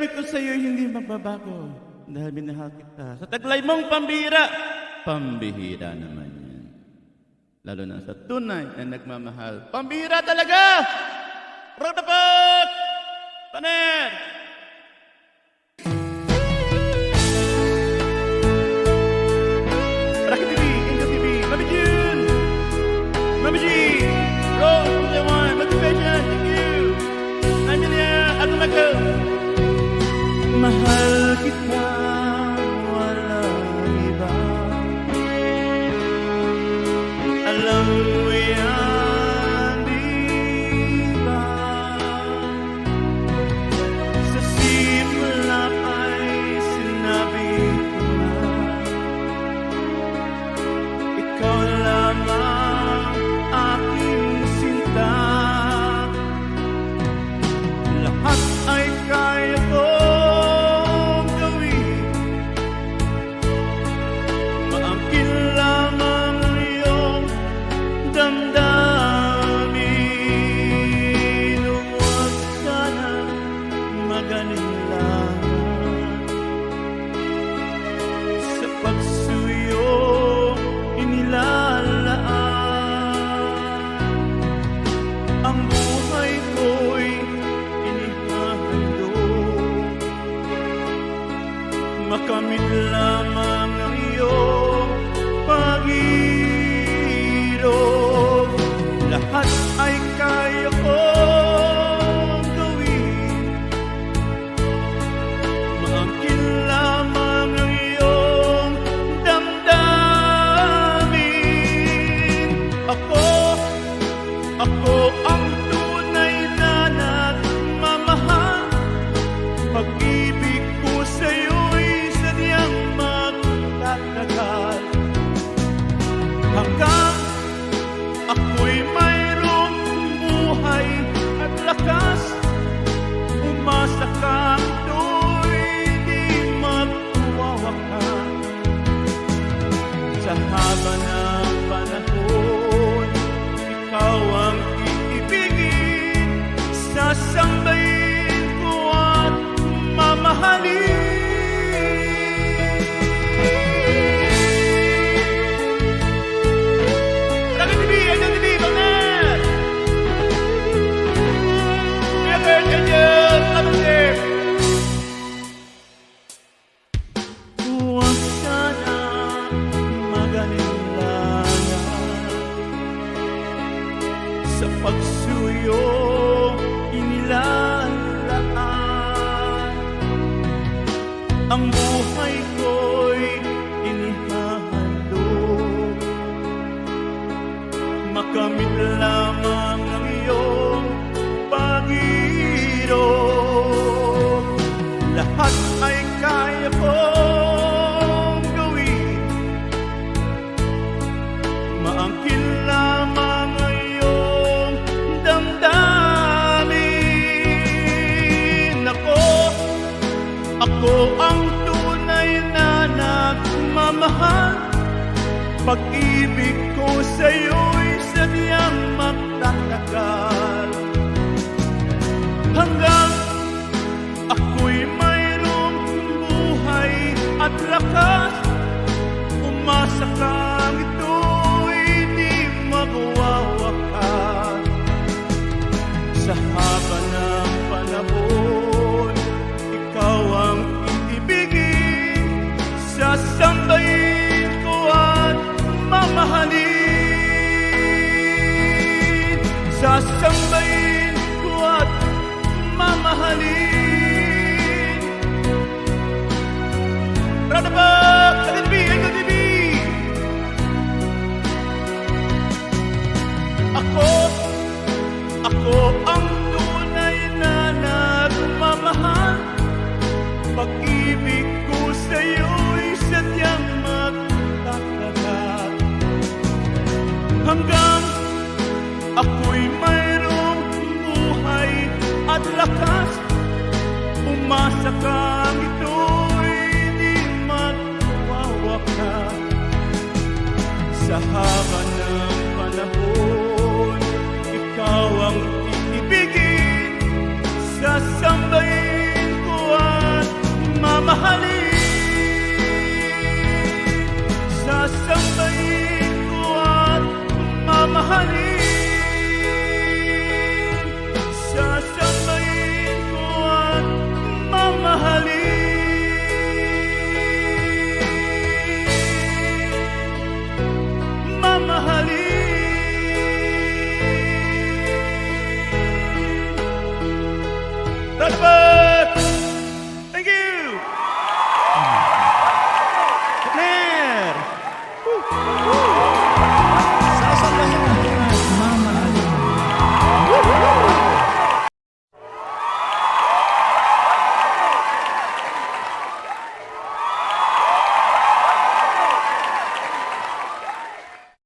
pag-ibig ko sa iyo hindi magbabago dahil minahal kita. Sa taglay mong pambihira, pambihira naman yan. Lalo na sa tunay na nagmamahal. Pambihira talaga! Rodapat! Paner! Rocky TV, Angel TV, Mami June! Mami G! Rose from the one, motivation, thank you! 9 million, Ato Michael! Mahal kita, walang iba. Alam mo yan, di ba? Sa simula ay sinabi ko na ikaw lamang aking sinta. Lahat ay kaya kong gawin, maangkin lamang ang iyong damdamin. Huwag ka na mag-alinlangan sa pagsuyo inilalaan. Ang buhay ko'y inihahandog, makamit lamang ang iyong pag-ibig. Lahat ay kaya kong gawin, maangkin lamang ang iyong damdamin. Ako ang tunay na nagmamahal. Pag-ibig ko sa'yo'y sadyang magtatagal hanggang ako'y mayroong buhay at lakas. Umasa kang ito'y di magwawakas. Sa haba ng panahon, ikaw ang iibigin, sasambahin ko at mamahalin. Rocky TV, Angel TV, Balner! Kuya Kurt, Angel, Absir! Huwag sana mag-alinlangan sa pagsuyo inilalaan. Ang buhay ko'y inihahandog, makamit lamang ang iyong pag-ibig. Lahat ay kaya kong gawin, maangkin lamang ang iyong damdamin. Ako ang tunay na nagmamahal. Pag-ibig ko sa'yo'y sadyang magtatagal hanggang ako'y mayroong buhay at lakas. Umasa kang ito'y di magwawakas. Sa haba ng panahon, ikaw ang iibigin, sasambahin ko at mamahalin. Sasambahin ko at mamahalin. Radabak, Angel TV, Angel TV! Ako ang tunay na nagmamahal. Pag-ibig ko sa'yo'y sadyang magtatagal hanggang ako'y mayroong buhay at lakas. Umasa kang ito'y di magwawakas. Sa haba ng panahon, ikaw ang iibigin, sasambahin ko ang Mahalin